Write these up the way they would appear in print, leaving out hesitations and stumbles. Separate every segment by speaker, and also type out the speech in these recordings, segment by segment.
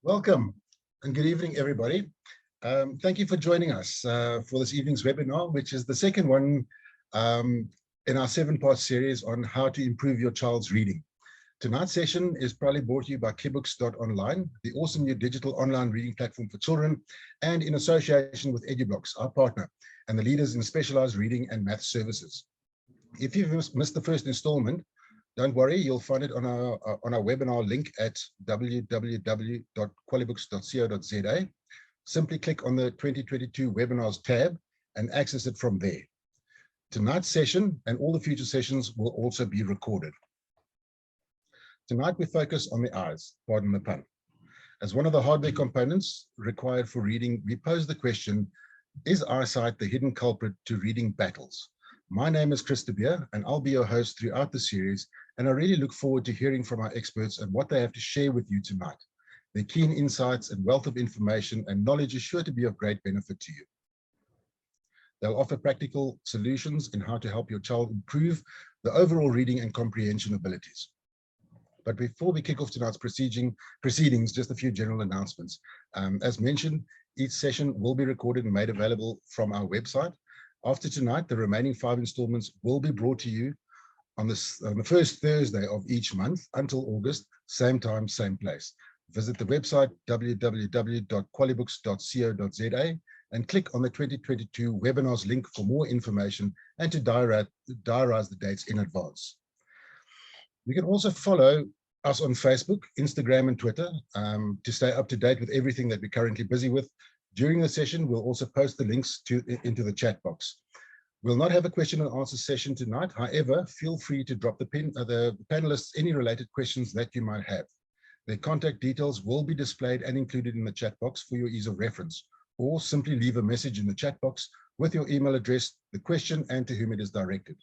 Speaker 1: Welcome and good evening, everybody. Thank you for joining us for this evening's webinar, which is the second one in our 7-part series on how to improve your child's reading. Tonight's session is proudly brought to you by kibooks.online, the awesome new digital online reading platform for children, and in association with EduBlocks, our partner, and the leaders in specialized reading and math services. If you've missed the first installment, don't worry, you'll find it on our webinar link at www.qualibooks.co.za. Simply click on the 2022 webinars tab and access it from there. Tonight's session and all the future sessions will also be recorded. Tonight we focus on the eyes, pardon the pun. As one of the hardware components required for reading, we pose the question, is eyesight the hidden culprit to reading battles? My name is Chris de Beer, and I'll be your host throughout the series, and I really look forward to hearing from our experts and what they have to share with you tonight. Their keen insights and wealth of information and knowledge is sure to be of great benefit to you. They'll offer practical solutions in how to help your child improve the overall reading and comprehension abilities. But before we kick off tonight's proceedings, just a few general announcements. As mentioned, each session will be recorded and made available from our website. After tonight, the remaining 5 installments will be brought to you on the first Thursday of each month until August, same time, same place. Visit the website www.qualibooks.co.za and click on the 2022 webinars link for more information and to diarize the dates in advance. You can also follow us on Facebook, Instagram, and Twitter to stay up to date with everything that we're currently busy with. During the session, we'll also post the links into the chat box. We'll not have a question and answer session tonight. However, feel free to drop the panelists any related questions that you might have. Their contact details will be displayed and included in the chat box for your ease of reference, or simply leave a message in the chat box with your email address, the question, and to whom it is directed.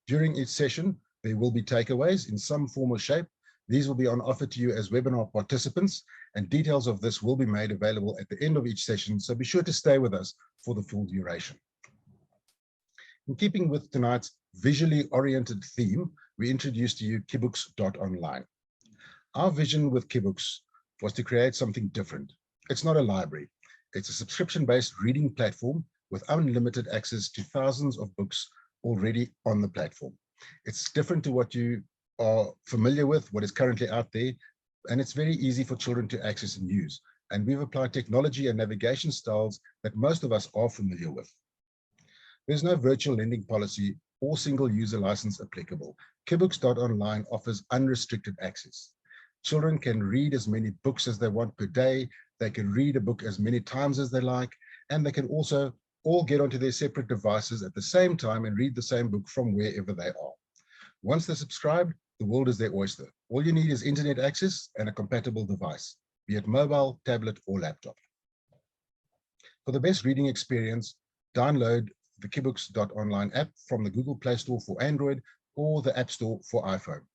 Speaker 1: During each session, there will be takeaways in some form or shape. These will be on offer to you as webinar participants, and details of this will be made available at the end of each session, so be sure to stay with us for the full duration. In keeping with tonight's visually oriented theme, we introduced to you kibooks.online. Our vision with Kibooks was to create something different. It's not a library. It's a subscription-based reading platform with unlimited access to thousands of books already on the platform. It's different to what you are familiar with, what is currently out there, and it's very easy for children to access and use. And we've applied technology and navigation styles that most of us are familiar with. There's no virtual lending policy or single user license applicable. Kibooks.online offers unrestricted access. Children can read as many books as they want per day. They can read a book as many times as they like, and they can also all get onto their separate devices at the same time and read the same book from wherever they are. Once they're subscribed, the world is their oyster. All you need is internet access and a compatible device, be it mobile, tablet, or laptop. For the best reading experience, download the kibooks.online app from the Google Play Store for Android or the App Store for iPhone.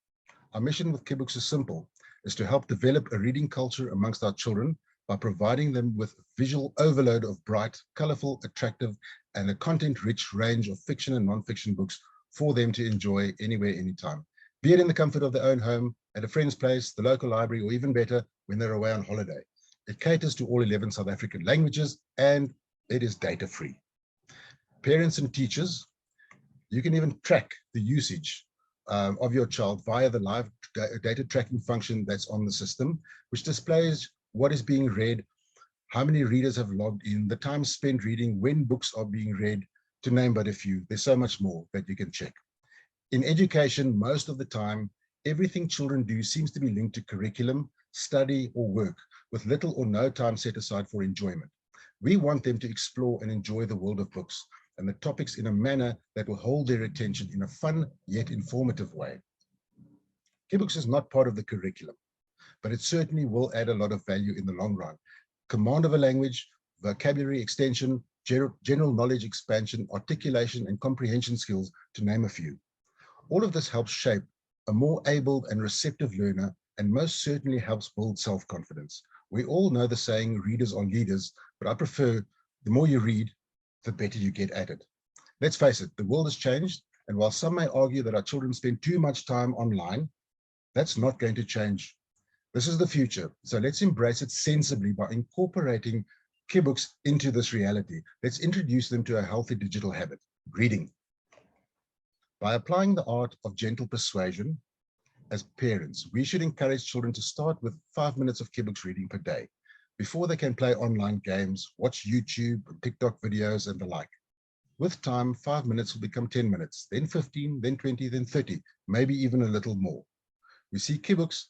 Speaker 1: Our mission with Kibooks is simple, is to help develop a reading culture amongst our children by providing them with a visual overload of bright, colorful, attractive, and a content-rich range of fiction and non-fiction books for them to enjoy anywhere, anytime, be it in the comfort of their own home, at a friend's place, the local library, or even better, when they're away on holiday. It caters to all 11 South African languages, and it is data-free. Parents and teachers, you can even track the usage of your child via the live data tracking function that's on the system, which displays what is being read, how many readers have logged in, the time spent reading, when books are being read, to name but a few. There's so much more that you can check. In education, most of the time, everything children do seems to be linked to curriculum, study, or work, with little or no time set aside for enjoyment. We want them to explore and enjoy the world of books and the topics in a manner that will hold their attention in a fun yet informative way. Kibooks is not part of the curriculum, but it certainly will add a lot of value in the long run. Command of a language, vocabulary extension, general knowledge expansion, articulation, and comprehension skills, to name a few. All of this helps shape a more able and receptive learner, and most certainly helps build self-confidence. We all know the saying, readers are leaders, but I prefer the more you read, the better you get at it. Let's face it, the world has changed, and while some may argue that our children spend too much time online, that's not going to change This is the future, so let's embrace it sensibly by incorporating kibooks into this reality. Let's introduce them to a healthy digital habit, reading. By applying the art of gentle persuasion, as parents, we should encourage children to start with 5 minutes of kibooks reading per day, before they can play online games, watch YouTube, TikTok videos, and the like. With time, 5 minutes will become 10 minutes, then 15, then 20, then 30, maybe even a little more. We see kibooks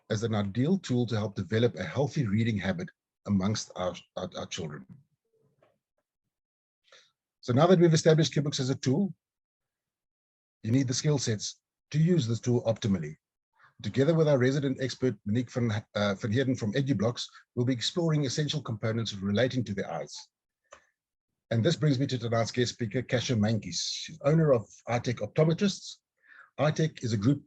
Speaker 1: as an ideal tool to help develop a healthy reading habit amongst our children. So now that we've established kibooks as a tool, you need the skill sets to use this tool optimally. Together with our resident expert, Monique van Heerden from EduBlocks, we'll be exploring essential components relating to the eyes. And this brings me to tonight's guest speaker, Kasia Mankies. She's owner of iTech Optometrists. iTech is a group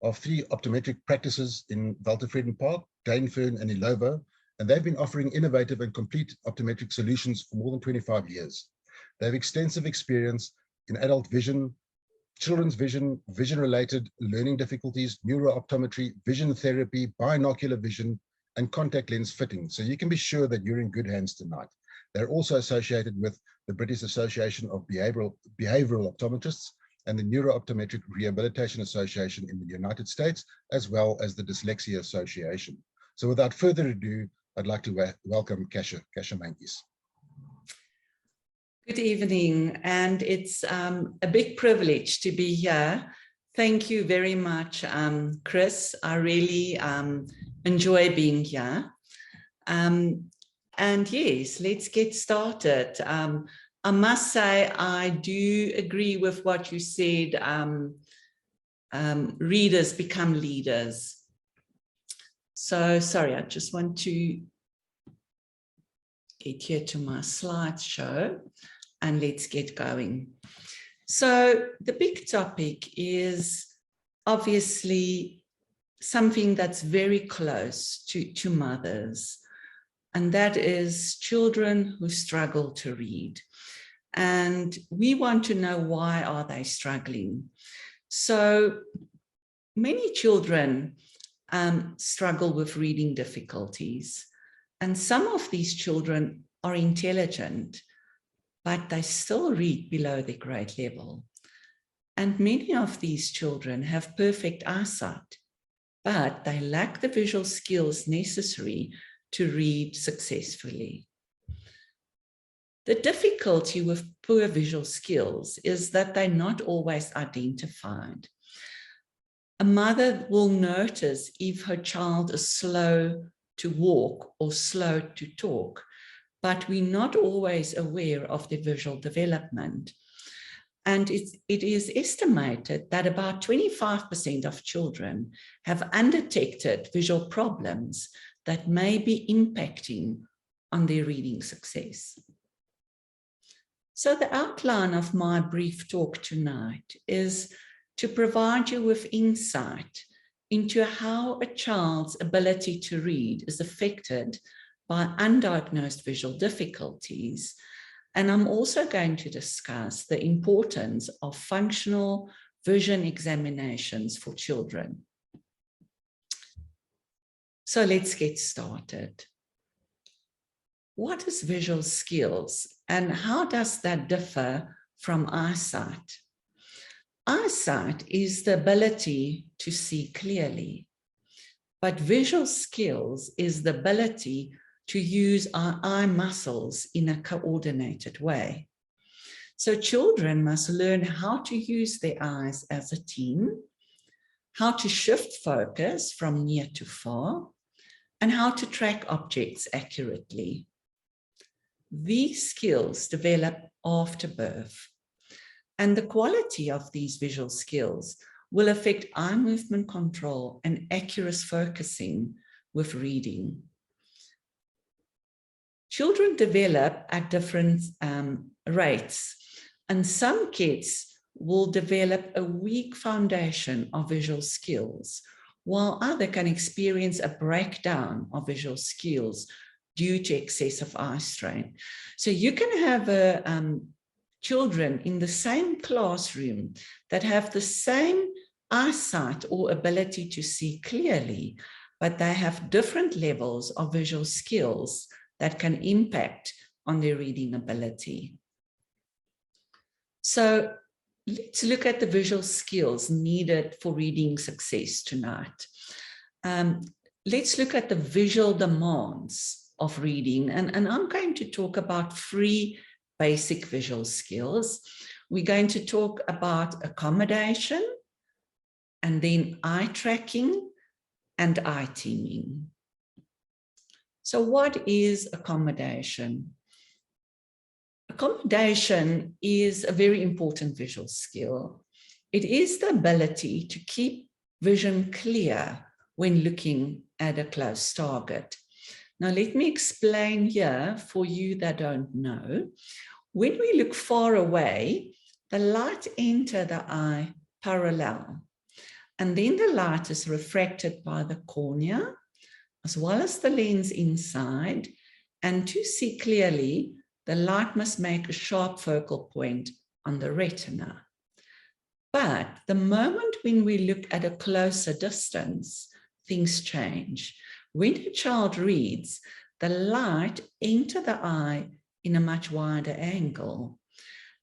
Speaker 1: of 3 optometric practices in Waltervreden Park, Dainfern, and Illovo, and they've been offering innovative and complete optometric solutions for more than 25 years. They have extensive experience in adult vision, children's vision, vision-related learning difficulties, neurooptometry, vision therapy, binocular vision, and contact lens fitting. So you can be sure that you're in good hands tonight. They're also associated with the British Association of Behavioral Optometrists and the Neurooptometric Rehabilitation Association in the United States, as well as the Dyslexia Association. So without further ado, I'd like to welcome Kasia Mankies.
Speaker 2: Good evening, and it's a big privilege to be here. Thank you very much, Chris. I really enjoy being here. And yes, let's get started. I must say, I do agree with what you said, readers become leaders. So, sorry, I just want to get here to my slideshow and let's get going. So the big topic is obviously something that's very close to mothers, and that is children who struggle to read. And we want to know, why are they struggling? So many children struggle with reading difficulties. And some of these children are intelligent, but they still read below their grade level. And many of these children have perfect eyesight, but they lack the visual skills necessary to read successfully. The difficulty with poor visual skills is that they're not always identified. A mother will notice if her child is slow to walk or slow to talk, but we're not always aware of the visual development. And it is estimated that about 25% of children have undetected visual problems that may be impacting on their reading success. So the outline of my brief talk tonight is to provide you with insight into how a child's ability to read is affected by undiagnosed visual difficulties. And I'm also going to discuss the importance of functional vision examinations for children. So let's get started. What is visual skills and how does that differ from eyesight? Eyesight is the ability to see clearly, but visual skills is the ability to use our eye muscles in a coordinated way. So children must learn how to use their eyes as a team, how to shift focus from near to far, and how to track objects accurately. These skills develop after birth, and the quality of these visual skills will affect eye movement control and accurate focusing with reading. Children develop at different rates, and some kids will develop a weak foundation of visual skills, while others can experience a breakdown of visual skills due to excessive eye strain. So you can have children in the same classroom that have the same eyesight or ability to see clearly. but they have different levels of visual skills that can impact on their reading ability. So let's look at the visual skills needed for reading success tonight. Let's look at the visual demands of reading, and I'm going to talk about 3 basic visual skills. We're going to talk about accommodation, and then eye tracking and eye teaming. So what is accommodation? Accommodation is a very important visual skill. It is the ability to keep vision clear when looking at a close target. Now, let me explain here for you that don't know. When we look far away, the light enters the eye parallel, and then the light is refracted by the cornea, as well as the lens inside, and to see clearly, the light must make a sharp focal point on the retina. But the moment when we look at a closer distance, things change. When a child reads, the light enters the eye in a much wider angle.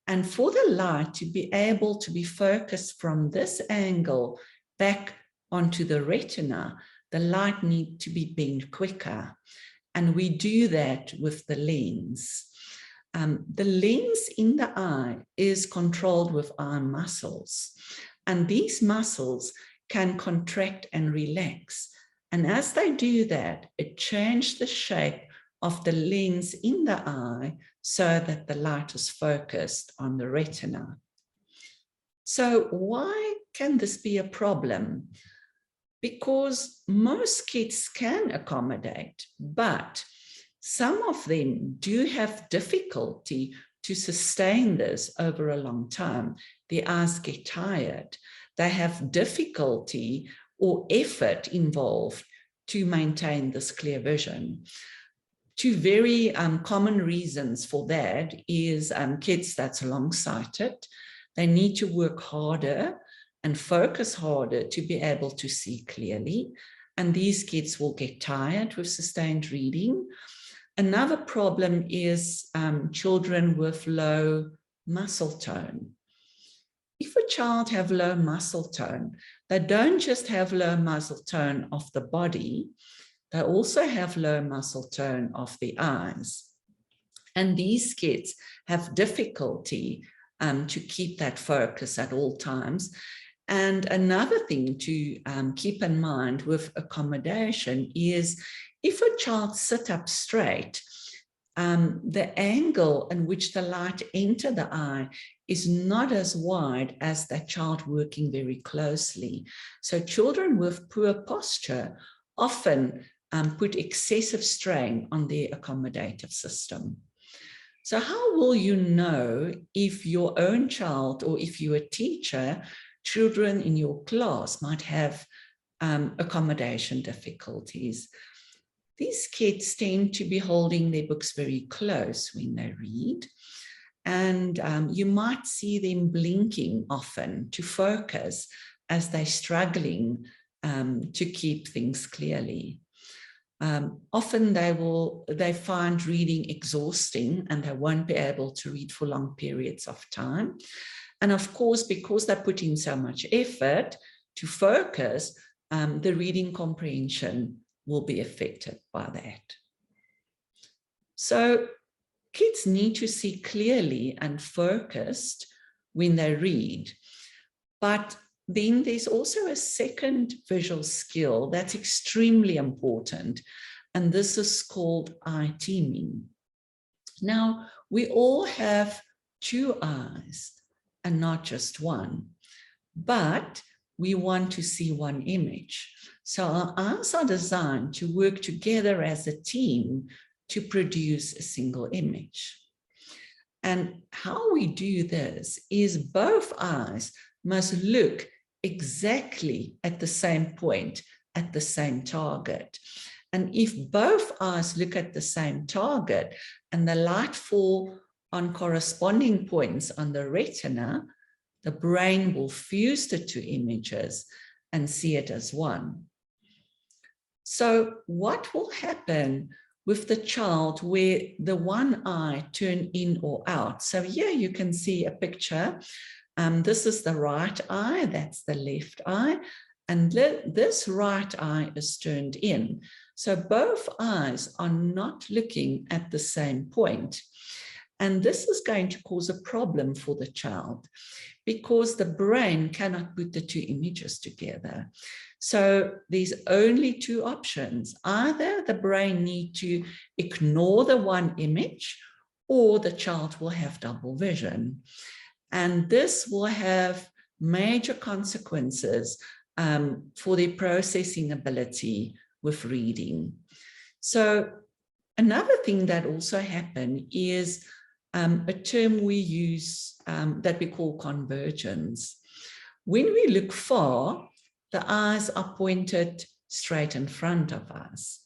Speaker 2: And for the light to be able to be focused from this angle back onto the retina, the light needs to be bent quicker. And we do that with the lens. The lens in the eye is controlled with eye muscles, and these muscles can contract and relax. And as they do that, it changes the shape of the lens in the eye so that the light is focused on the retina. So why can this be a problem? Because most kids can accommodate, but some of them do have difficulty to sustain this over a long time. Their eyes get tired. They have difficulty or effort involved to maintain this clear vision. 2 very common reasons for that is kids that's long-sighted. They need to work harder and focus harder to be able to see clearly. And these kids will get tired with sustained reading. Another problem is children with low muscle tone. If a child have low muscle tone, they don't just have low muscle tone of the body, they also have low muscle tone of the eyes. And these kids have difficulty to keep that focus at all times. And another thing to keep in mind with accommodation is if a child sits up straight, the angle in which the light enters the eye is not as wide as that child working very closely. So children with poor posture often put excessive strain on their accommodative system. So how will you know if your own child, or if you're a teacher, children in your class might have accommodation difficulties? These kids tend to be holding their books very close when they read, and you might see them blinking often to focus as they're struggling to keep things clearly. Often they find reading exhausting and they won't be able to read for long periods of time. And of course, because they put in so much effort to focus, the reading comprehension will be affected by that. So kids need to see clearly and focused when they read. But then there's also a second visual skill that's extremely important, and this is called eye teaming. Now, we all have 2 eyes and not just one, but we want to see one image. So our eyes are designed to work together as a team to produce a single image. And how we do this is both eyes must look exactly at the same point, at the same target. And if both eyes look at the same target and the light fall on corresponding points on the retina, the brain will fuse the 2 images and see it as one. So what will happen with the child where the one eye turn in or out? So here you can see a picture. This is the right eye, that's the left eye, and this right eye is turned in. So both eyes are not looking at the same point. And this is going to cause a problem for the child because the brain cannot put the two images together. So there's only two options. Either the brain needs to ignore the one image, or the child will have double vision. And this will have major consequences for their processing ability with reading. So another thing that also happens is a term we use that we call convergence. When we look far, the eyes are pointed straight in front of us.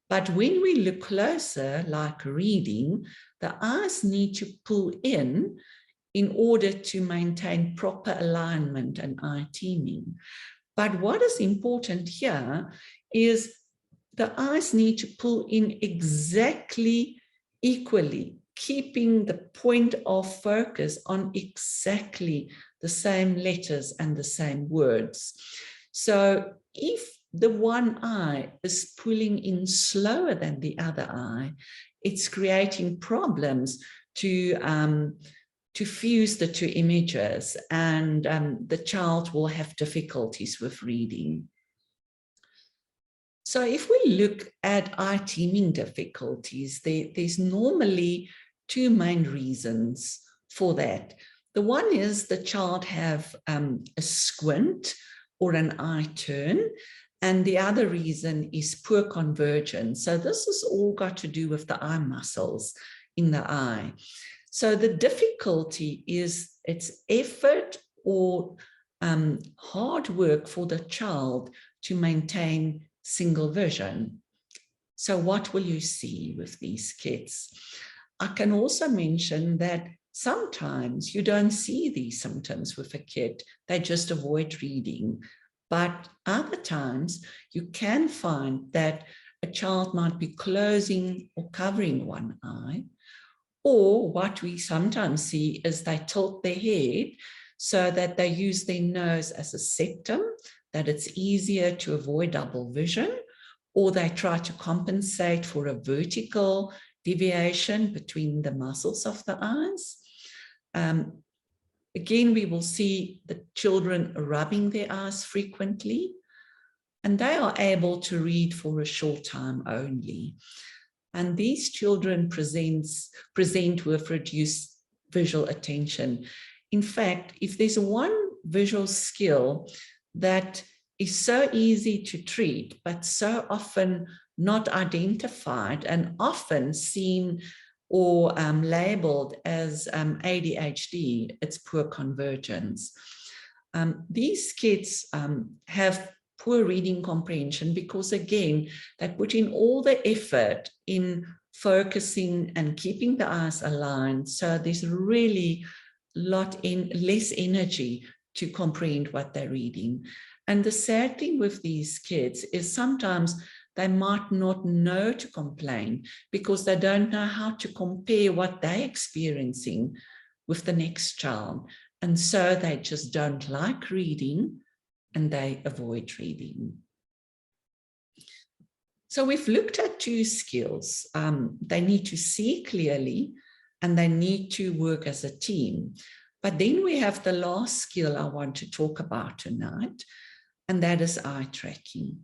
Speaker 2: But when we look closer, like reading, the eyes need to pull in order to maintain proper alignment and eye teaming. But what is important here is the eyes need to pull in exactly equally, keeping the point of focus on exactly the same letters and the same words. So if the one eye is pulling in slower than the other eye, it's creating problems to fuse the two images, and the child will have difficulties with reading. So if we look at eye teaming difficulties, there's normally two main reasons for that. The one is the child have a squint or an eye turn, and the other reason is poor convergence. So this has all got to do with the eye muscles in the eye. So the difficulty is it's effort or hard work for the child to maintain single vision. So what will you see with these kids? I can also mention that sometimes you don't see these symptoms with a kid. They just avoid reading. But other times you can find that a child might be closing or covering one eye. Or what we sometimes see is they tilt their head so that they use their nose as a septum, that it's easier to avoid double vision, or they try to compensate for a vertical deviation between the muscles of the eyes. Again, we will see the children rubbing their eyes frequently, and they are able to read for a short time only. And these children present with reduced visual attention. In fact, if there's one visual skill that is so easy to treat, but so often not identified and often seen or labeled as ADHD, it's poor convergence. These kids have poor reading comprehension because, again, they put in all the effort in focusing and keeping the eyes aligned. So there's really less energy to comprehend what they're reading. And the sad thing with these kids is sometimes they might not know to complain because they don't know how to compare what they're experiencing with the next child. And so they just don't like reading and they avoid reading. So we've looked at two skills. They need to see clearly and they need to work as a team. But then we have the last skill I want to talk about tonight, and that is eye tracking.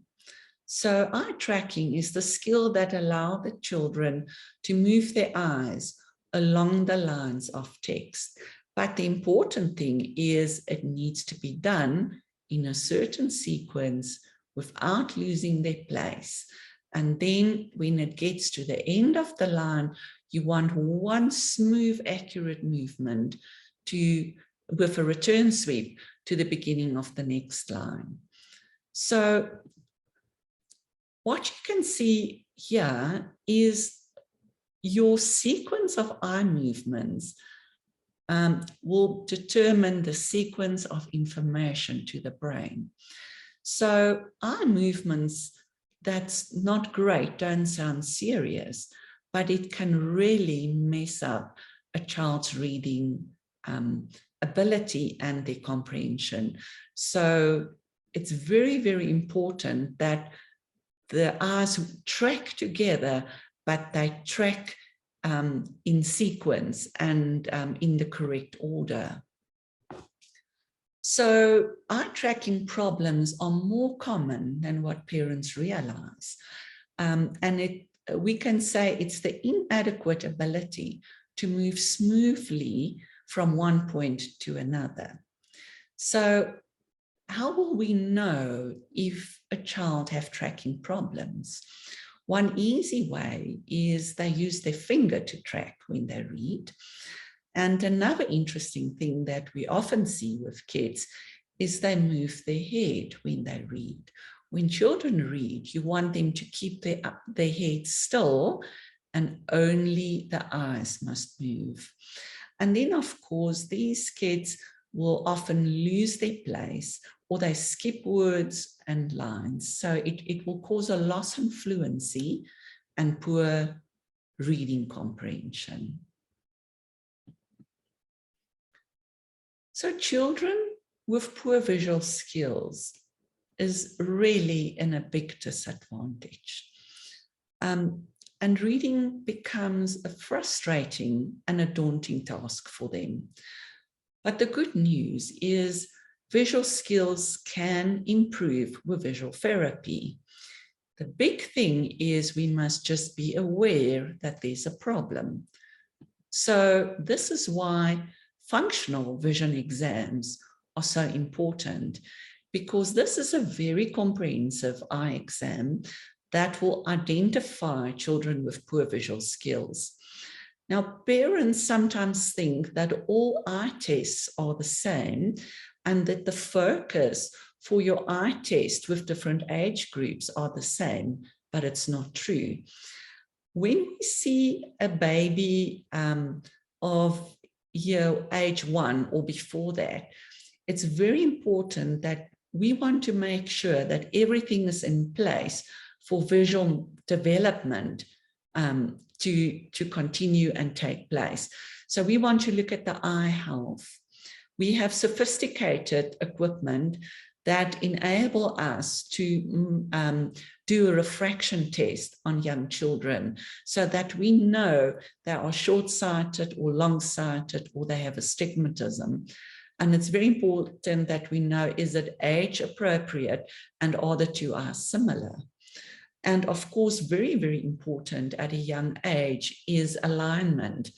Speaker 2: So eye tracking is the skill that allows the children to move their eyes along the lines of text. But the important thing is it needs to be done in a certain sequence without losing their place. And then when it gets to the end of the line, you want one smooth, accurate movement with a return sweep to the beginning of the next line. So what you can see here is your sequence of eye movements will determine the sequence of information to the brain. So eye movements that's not great don't sound serious, but it can really mess up a child's reading ability and their comprehension. So it's very, very important that the eyes track together, but they track in sequence and in the correct order. So eye tracking problems are more common than what parents realize. We can say it's the inadequate ability to move smoothly from one point to another. So how will we know if a child has tracking problems? One easy way is they use their finger to track when they read. And another interesting thing that we often see with kids is they move their head when they read. When children read, you want them to keep their head still, and only the eyes must move. And then, of course, these kids will often lose their place, or they skip words and lines. So it will cause a loss in fluency and poor reading comprehension. So children with poor visual skills is really in a big disadvantage. And reading becomes a frustrating and a daunting task for them. But the good news is visual skills can improve with visual therapy. The big thing is we must just be aware that there's a problem. So this is why functional vision exams are so important, because this is a very comprehensive eye exam that will identify children with poor visual skills. Now, parents sometimes think that all eye tests are the same and that the focus for your eye test with different age groups are the same, but it's not true. When we see a baby of age 1 or before that, it's very important that we want to make sure that everything is in place for visual development to continue and take place. So we want to look at the eye health. We have sophisticated equipment that enable us to do a refraction test on young children so that we know they are short-sighted or long-sighted or they have astigmatism. And it's very important that we know, is it age appropriate and are the two eyes similar? And of course, very, very important at a young age is alignment.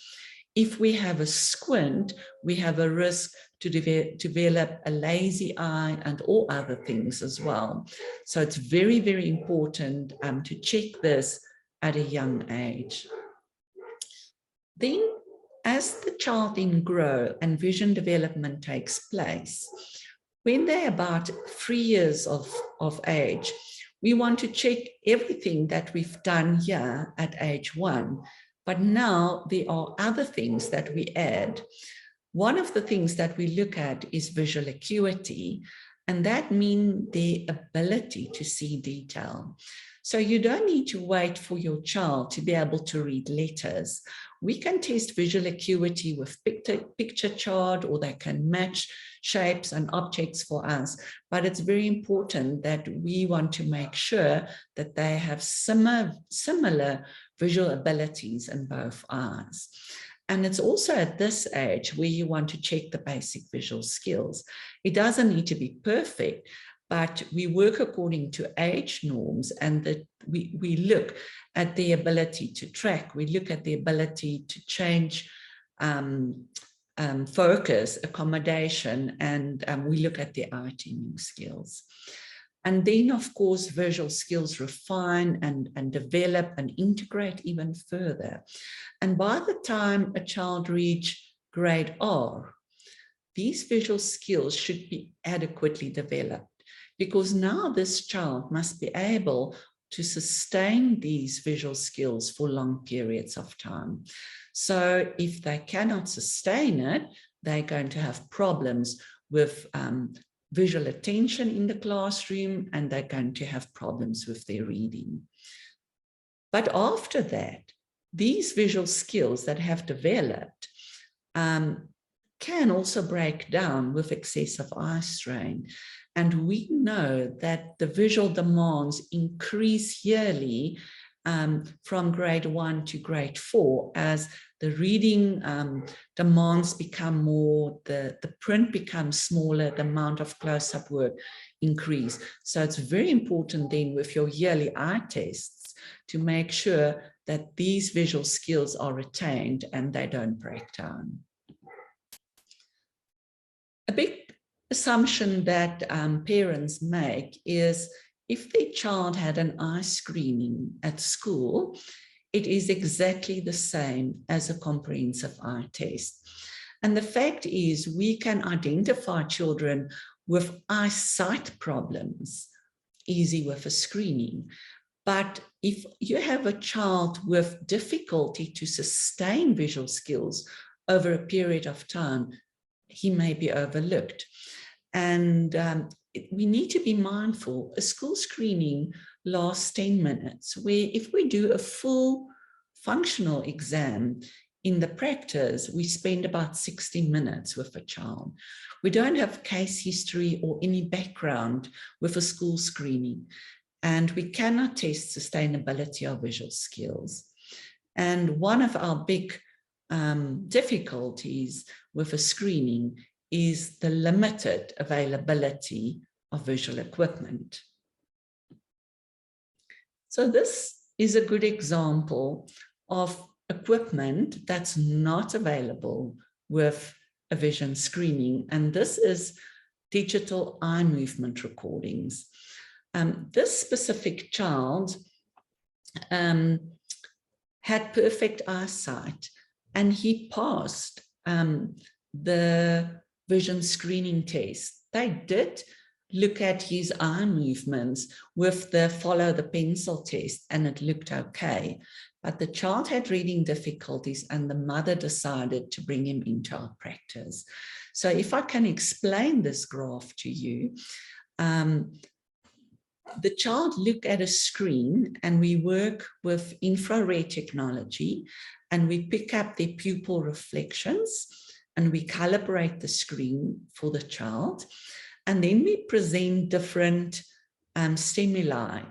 Speaker 2: If we have a squint, we have a risk to develop a lazy eye and all other things as well. So it's very, very important to check this at a young age. Then, as the child then grows and vision development takes place, when they're about 3 years of age, we want to check everything that we've done here at age 1. But now there are other things that we add. One of the things that we look at is visual acuity, and that means the ability to see detail. So you don't need to wait for your child to be able to read letters. We can test visual acuity with picture chart, or they can match shapes and objects for us. But it's very important that we want to make sure that they have similar visual abilities in both eyes. And it's also at this age where you want to check the basic visual skills. It doesn't need to be perfect, but we work according to age norms, and that we look at the ability to track, we look at the ability to change focus, accommodation, and we look at the eye tuning skills. And then, of course, visual skills refine and develop and integrate even further. And by the time a child reaches grade R, these visual skills should be adequately developed, because now this child must be able to sustain these visual skills for long periods of time. So if they cannot sustain it, they're going to have problems with visual attention in the classroom, and they're going to have problems with their reading. But after that, these visual skills that have developed can also break down with excessive eye strain. And we know that the visual demands increase yearly from grade 1 to grade 4 as the reading demands become more, the print becomes smaller, the amount of close-up work increase. So it's very important then with your yearly eye tests to make sure that these visual skills are retained and they don't break down. A big assumption that parents make is if their child had an eye screening at school, it is exactly the same as a comprehensive eye test. And the fact is we can identify children with eyesight problems easy with a screening. But if you have a child with difficulty to sustain visual skills over a period of time, he may be overlooked. And we need to be mindful. A school screening lasts 10 minutes, where if we do a full functional exam in the practice, we spend about 60 minutes with a child. We don't have case history or any background with a school screening, and we cannot test sustainability of visual skills. And one of our big difficulties with a screening is the limited availability of visual equipment. So this is a good example of equipment that's not available with a vision screening, and this is digital eye movement recordings. This specific child had perfect eyesight, and he passed the vision screening test. They did look at his eye movements with the follow the pencil test, and it looked okay. But the child had reading difficulties, and the mother decided to bring him into our practice. So if I can explain this graph to you, the child looked at a screen, and we work with infrared technology, and we pick up their pupil reflections, and we calibrate the screen for the child. And then we present different stimuli.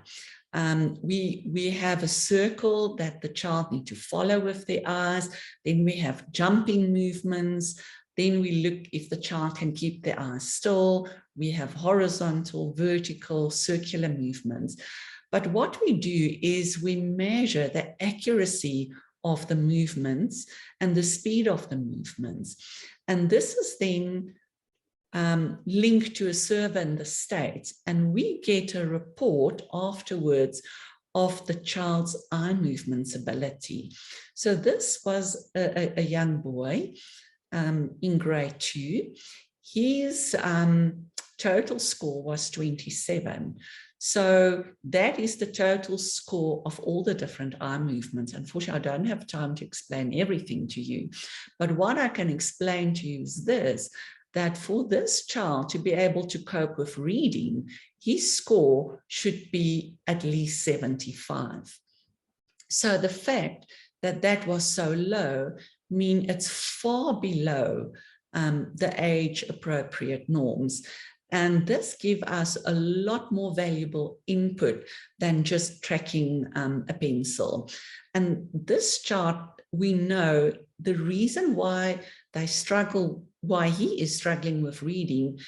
Speaker 2: We have a circle that the child needs to follow with their eyes. Then we have jumping movements. Then we look if the child can keep their eyes still. We have horizontal, vertical, circular movements. But what we do is we measure the accuracy of the movements and the speed of the movements. And this is then linked to a survey in the States, and we get a report afterwards of the child's eye movements ability. So this was a young boy in grade 2. His total score was 27. So that is the total score of all the different eye movements. Unfortunately, I don't have time to explain everything to you, but what I can explain to you is this, that for this child to be able to cope with reading, his score should be at least 75. So the fact that that was so low means it's far below the age-appropriate norms. And this gives us a lot more valuable input than just tracking a pencil. And this chart, we know the reason why they struggle, why he is struggling with reading,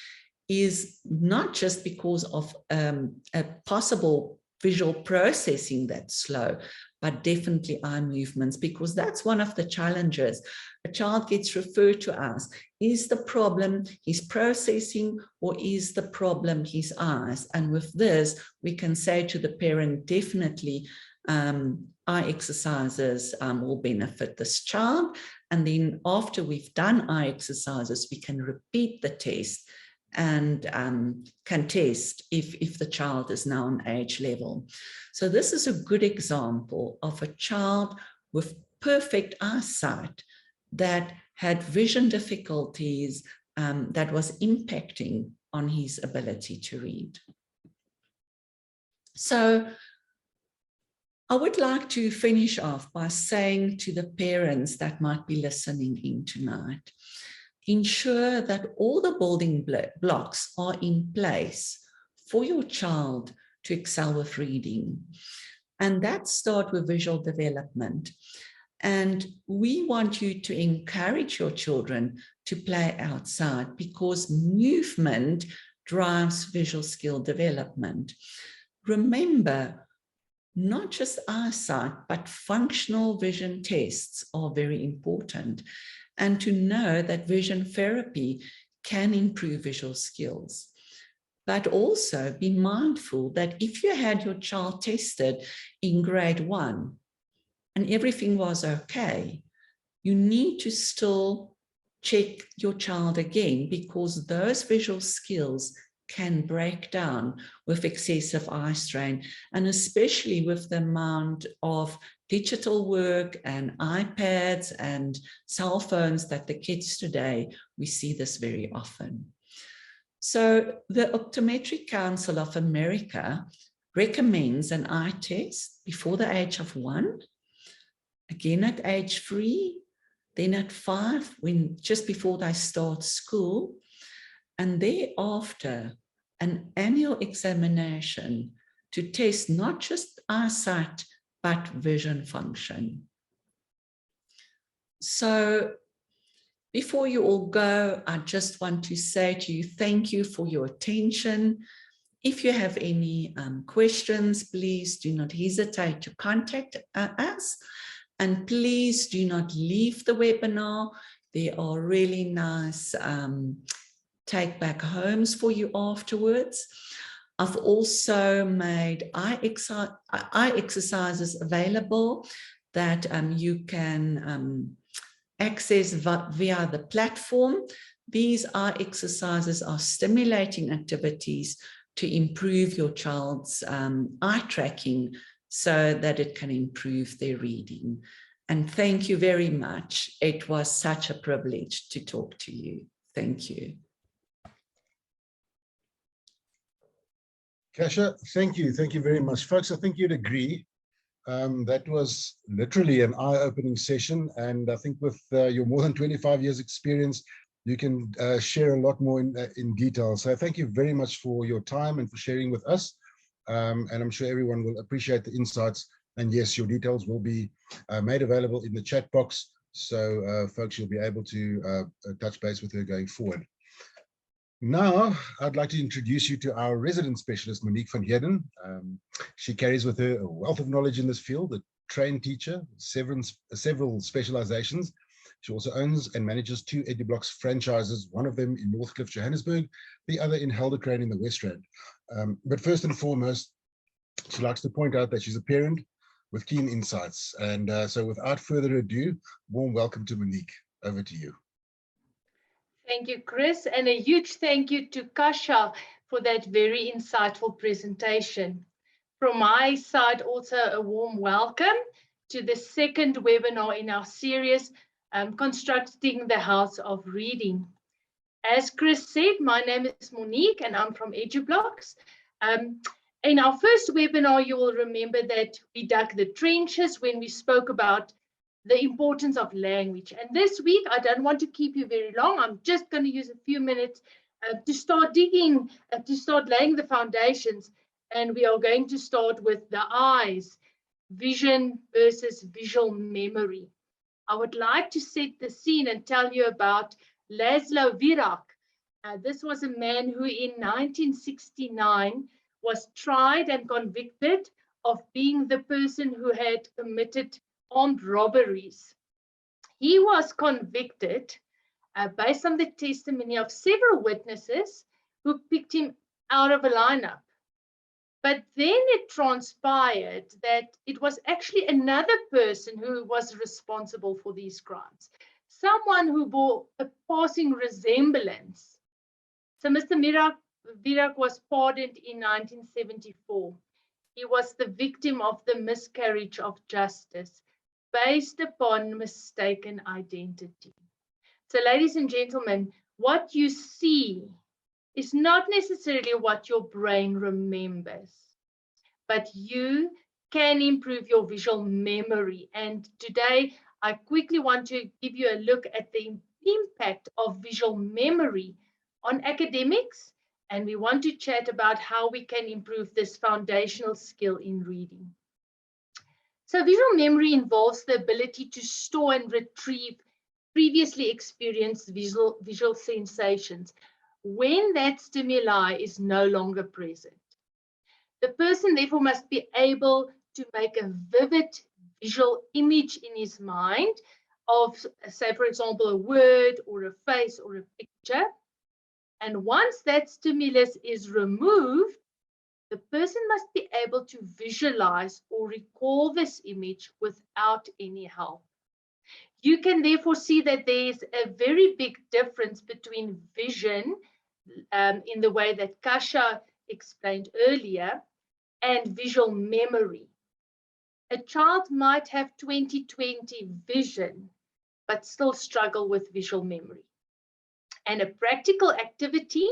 Speaker 2: is not just because of a possible visual processing that's slow, but definitely eye movements, because that's one of the challenges. A child gets referred to us. Is the problem his processing, or is the problem his eyes? And with this, we can say to the parent, definitely eye exercises will benefit this child. And then after we've done eye exercises, we can repeat the test and can test if the child is now on age level. So this is a good example of a child with perfect eyesight that had vision difficulties that was impacting on his ability to read. So I would like to finish off by saying to the parents that might be listening in tonight, ensure that all the building blocks are in place for your child to excel with reading. And that starts with visual development. And we want you to encourage your children to play outside because movement drives visual skill development. Remember, not just eyesight, but functional vision tests are very important. And to know that vision therapy can improve visual skills. But also be mindful that if you had your child tested in grade 1 and everything was okay, you need to still check your child again because those visual skills can break down with excessive eye strain, and especially with the amount of digital work and iPads and cell phones that the kids today, we see this very often. So the Optometric Council of America recommends an eye test before the age of 1, again at age 3, then at 5, just before they start school, and thereafter an annual examination to test not just eyesight, but vision function. So before you all go, I just want to say to you, thank you for your attention. If you have any questions, please do not hesitate to contact us. And please do not leave the webinar. There are really nice take back homes for you afterwards. I've also made eye exercises available that you can access via the platform. These eye exercises are stimulating activities to improve your child's eye tracking so that it can improve their reading. And thank you very much. It was such a privilege to talk to you. Thank you.
Speaker 1: Kasia, thank you. Thank you very much. Folks, I think you'd agree. That was literally an eye-opening session. And I think with your more than 25 years experience, you can share a lot more in detail. So thank you very much for your time and for sharing with us. And I'm sure everyone will appreciate the insights. And yes, your details will be made available in the chat box. So folks, you'll be able to touch base with her going forward. Now, I'd like to introduce you to our resident specialist, Monique van Heerden. She carries with her a wealth of knowledge in this field, a trained teacher, several specializations. She also owns and manages 2 EduBlocks franchises, one of them in Northcliffe, Johannesburg, the other in Helderkraan in the West Rand. But first and foremost, she likes to point out that she's a parent with keen insights. And so without further ado, warm welcome to Monique. Over to you.
Speaker 3: Thank you, Chris, and a huge thank you to Kasia for that very insightful presentation. From my side, also a warm welcome to the second webinar in our series, Constructing the House of Reading. As Chris said, my name is Monique and I'm from EduBlocks. In our first webinar, you will remember that we dug the trenches when we spoke about the importance of language. And this week, I don't want to keep you very long. I'm just going to use a few minutes to start digging, to start laying the foundations. And we are going to start with the eyes, vision versus visual memory. I would like to set the scene and tell you about Laszlo Virak. This was a man who in 1969 was tried and convicted of being the person who had committed armed robberies. He was convicted based on the testimony of several witnesses who picked him out of a lineup. But then it transpired that it was actually another person who was responsible for these crimes, someone who bore a passing resemblance. So Mr. Virak was pardoned in 1974. He was the victim of the miscarriage of justice based upon mistaken identity. So ladies and gentlemen, what you see is not necessarily what your brain remembers, but you can improve your visual memory. And today, I quickly want to give you a look at the impact of visual memory on academics, and we want to chat about how we can improve this foundational skill in reading. So visual memory involves the ability to store and retrieve previously experienced visual sensations when that stimuli is no longer present. The person therefore must be able to make a vivid visual image in his mind of, say, for example, a word or a face or a picture. And once that stimulus is removed, the person must be able to visualize or recall this image without any help. You can therefore see that there's a very big difference between vision in the way that Kasha explained earlier and visual memory. A child might have 20/20 vision, but still struggle with visual memory. And a practical activity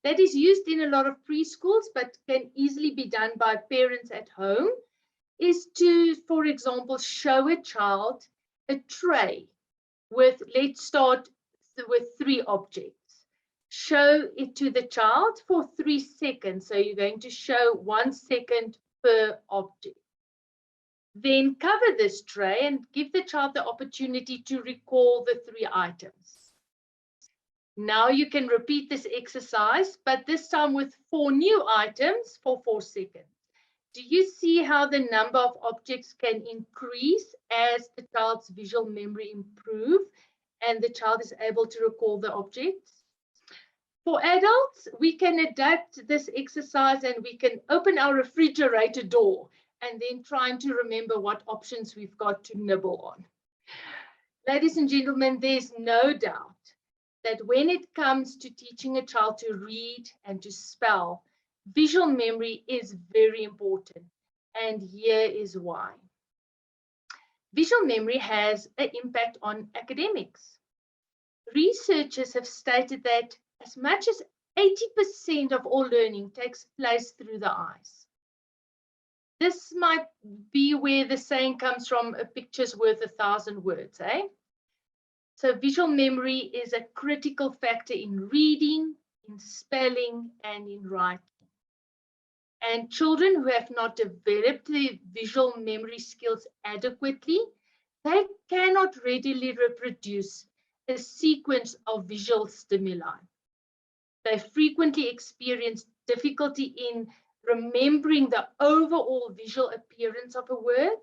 Speaker 3: that is used in a lot of preschools, but can easily be done by parents at home, is to, for example, show a child a tray with, let's start with 3 objects. Show it to the child for 3 seconds. So you're going to show 1 second per object. Then cover this tray and give the child the opportunity to recall the 3 items. Now you can repeat this exercise, but this time with 4 new items for 4 seconds. Do you see how the number of objects can increase as the child's visual memory improves and the child is able to recall the objects? For adults, we can adapt this exercise and we can open our refrigerator door and then trying to remember what options we've got to nibble on. Ladies and gentlemen, there's no doubt that when it comes to teaching a child to read and to spell, visual memory is very important. And here is why. Visual memory has an impact on academics. Researchers have stated that as much as 80% of all learning takes place through the eyes. This might be where the saying comes from, a picture's worth 1,000 words, eh? So visual memory is a critical factor in reading, in spelling, and in writing. And children who have not developed their visual memory skills adequately, they cannot readily reproduce a sequence of visual stimuli. They frequently experience difficulty in remembering the overall visual appearance of a word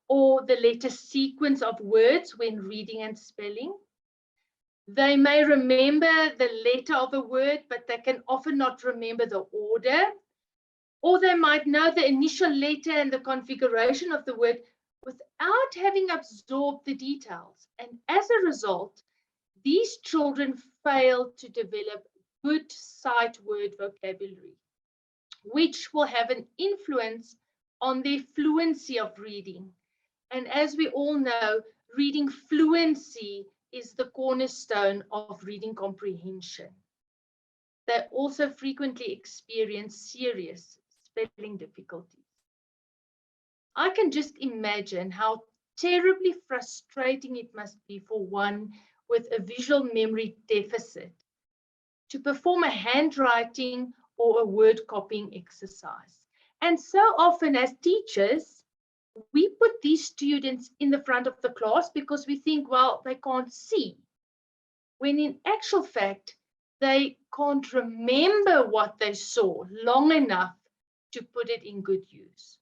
Speaker 3: or the letter sequence of words when reading and spelling. They may remember the letter of a word, but they can often not remember the order. Or they might know the initial letter and the configuration of the word without having absorbed the details. And as a result, these children fail to develop good sight word vocabulary, which will have an influence on their fluency of reading. And as we all know, reading fluency is the cornerstone of reading comprehension. They also frequently experience serious spelling difficulties. I can just imagine how terribly frustrating it must be for one with a visual memory deficit to perform a handwriting or a word copying exercise. And so often as teachers, we put these students in the front of the class because we think, well, they can't see. When in actual fact, they can't remember what they saw long enough to put it in good use.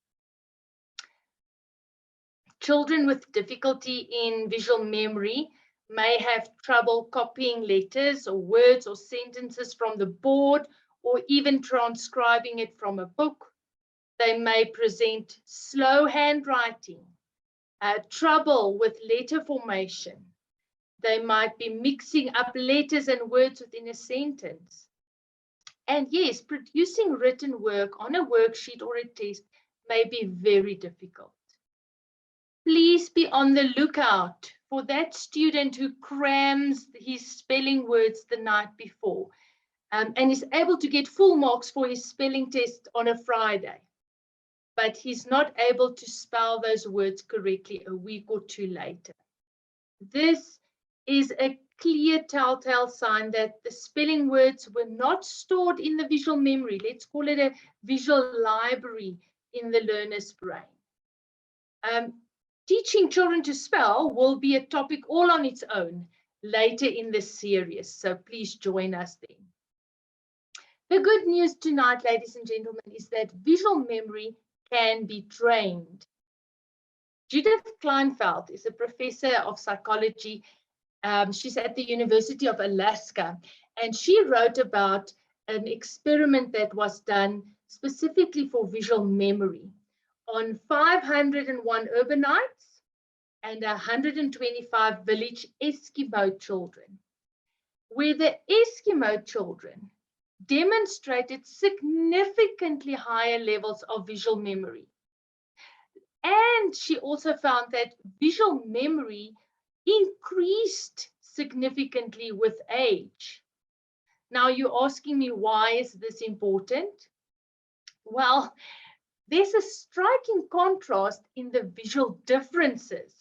Speaker 3: Children with difficulty in visual memory may have trouble copying letters or words or sentences from the board or even transcribing it from a book. They may present slow handwriting, trouble with letter formation. They might be mixing up letters and words within a sentence. And yes, producing written work on a worksheet or a test may be very difficult. Please be on the lookout for that student who crams his spelling words the night before. and is able to get full marks for his spelling test on a Friday. But he's not able to spell those words correctly a week or two later. This is a clear telltale sign that the spelling words were not stored in the visual memory. Let's call it a visual library in the learner's brain. Teaching children to spell will be a topic all on its own later in the series, so please join us then. The good news tonight, ladies and gentlemen, is that visual memory can be trained. Judith Kleinfeld is a professor of psychology. She's at the University of Alaska, and she wrote about an experiment that was done specifically for visual memory on 501 urbanites and 125 village Eskimo children, where the Eskimo children demonstrated significantly higher levels of visual memory. And she also found that visual memory increased significantly with age. Now you're asking me, why is this important? Well, there's a striking contrast in the visual differences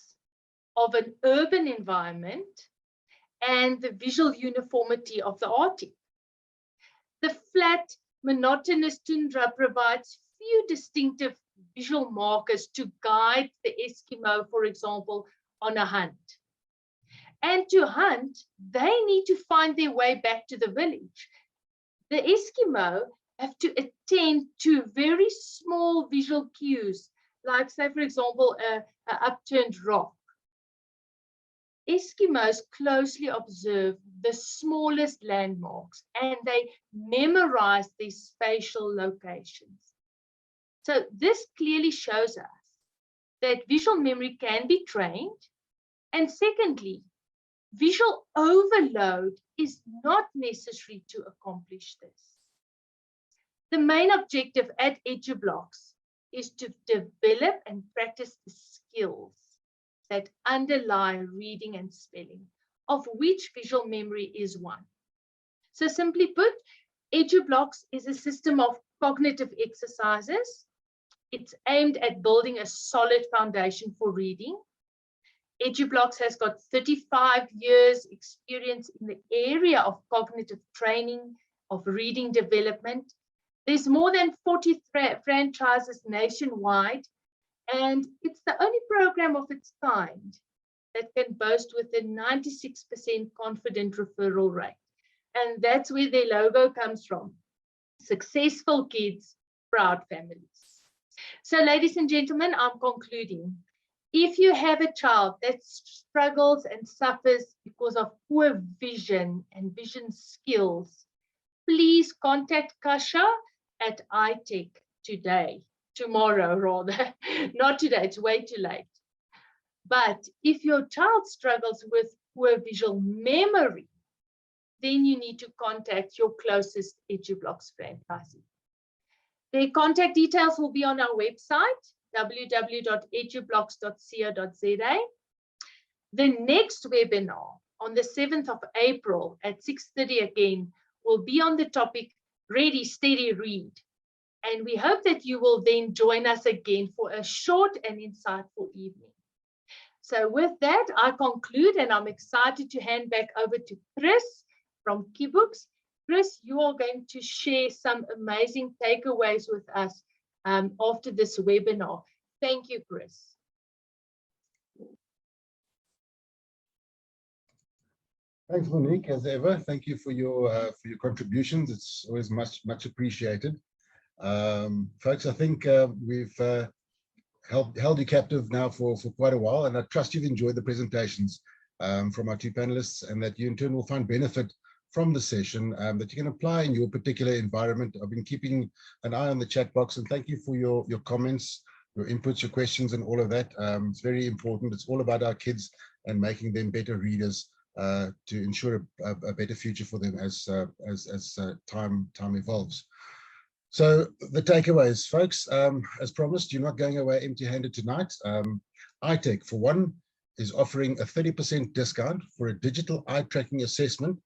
Speaker 3: of an urban environment and the visual uniformity of the Arctic. The flat, monotonous tundra provides few distinctive visual markers to guide the Eskimo, for example, on a hunt. And to hunt, they need to find their way back to the village. The Eskimo have to attend to very small visual cues, like, say, for example, an upturned rock. Eskimos closely observe the smallest landmarks and they memorize their spatial locations. So this clearly shows us that visual memory can be trained. And secondly, visual overload is not necessary to accomplish this. The main objective at EduBlocks is to develop and practice the skills that underlie reading and spelling, of which visual memory is one. So simply put, EduBlocks is a system of cognitive exercises. It's aimed at building a solid foundation for reading. EduBlocks has got 35 years experience in the area of cognitive training, of reading development. There's more than 40 franchises nationwide, and it's the only program of its kind that can boast with a 96% confident referral rate. And that's where their logo comes from. Successful kids, proud families. So, ladies and gentlemen, I'm concluding. If you have a child that struggles and suffers because of poor vision and vision skills, please contact Kasha at iTech tomorrow rather, not today, it's way too late. But if your child struggles with poor visual memory, then you need to contact your closest EduBlocks franchisee. Their contact details will be on our website, www.edublocks.co.za. The next webinar on the 7th of April at 6:30 again will be on the topic Ready, Steady, Read. And we hope that you will then join us again for a short and insightful evening. So with that, I conclude, and I'm excited to hand back over to Chris from Keybooks. Chris, you are going to share some amazing takeaways with us after this webinar. Thank you, Chris.
Speaker 1: Thanks, Monique, as ever. Thank you for your contributions. It's always much appreciated. Folks, I think we've held you captive now for quite a while, and I trust you've enjoyed the presentations from our two panelists, and that you in turn will find benefit from the session that you can apply in your particular environment. I've been keeping an eye on the chat box, and thank you for your comments, your inputs, your questions, and all of that. It's very important. It's all about our kids and making them better readers to ensure a better future for them as time evolves. So the takeaways, folks, as promised, you're not going away empty-handed tonight. iTech, for one, is offering a 30% discount for a digital eye tracking assessment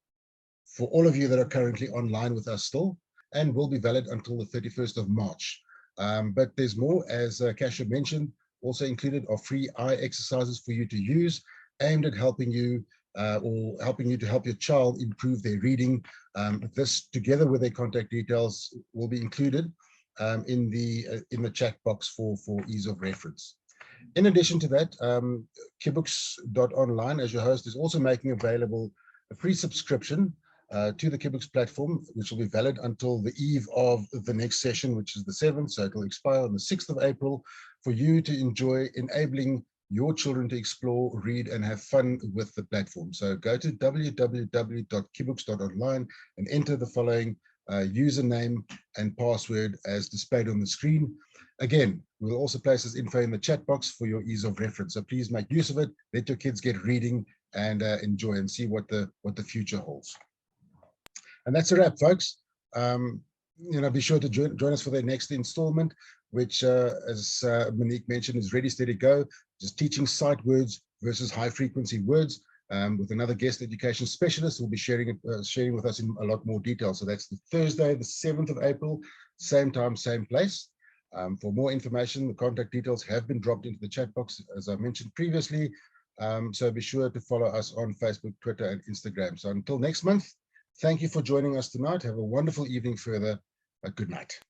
Speaker 1: for all of you that are currently online with us still, and will be valid until the 31st of March. But there's more, as Kasia mentioned. Also included are free eye exercises for you to use, aimed at helping you to help your child improve their reading. This, together with their contact details, will be included in the chat box for ease of reference. In addition to that, kibooks.online, as your host, is also making available a free subscription to the Kibooks platform, which will be valid until the eve of the next session, which is the 7th. So it will expire on the 6th of April for you to enjoy, enabling your children to explore, read, and have fun with the platform. So go to www.kibooks.online and enter the following username and password as displayed on the screen. Again, we'll also place this info in the chat box for your ease of reference. So please make use of it. Let your kids get reading and enjoy and see what the future holds. And that's a wrap, folks. Be sure to join us for the next installment, which, as Monique mentioned, is Ready, Steady, Go, just teaching sight words versus high frequency words, with another guest education specialist who will be sharing with us in a lot more detail. So that's the Thursday, the 7th of April, same time, same place. For more information, the contact details have been dropped into the chat box, as I mentioned previously. So be sure to follow us on Facebook, Twitter, and Instagram. So until next month, thank you for joining us tonight. Have a wonderful evening further. Good night.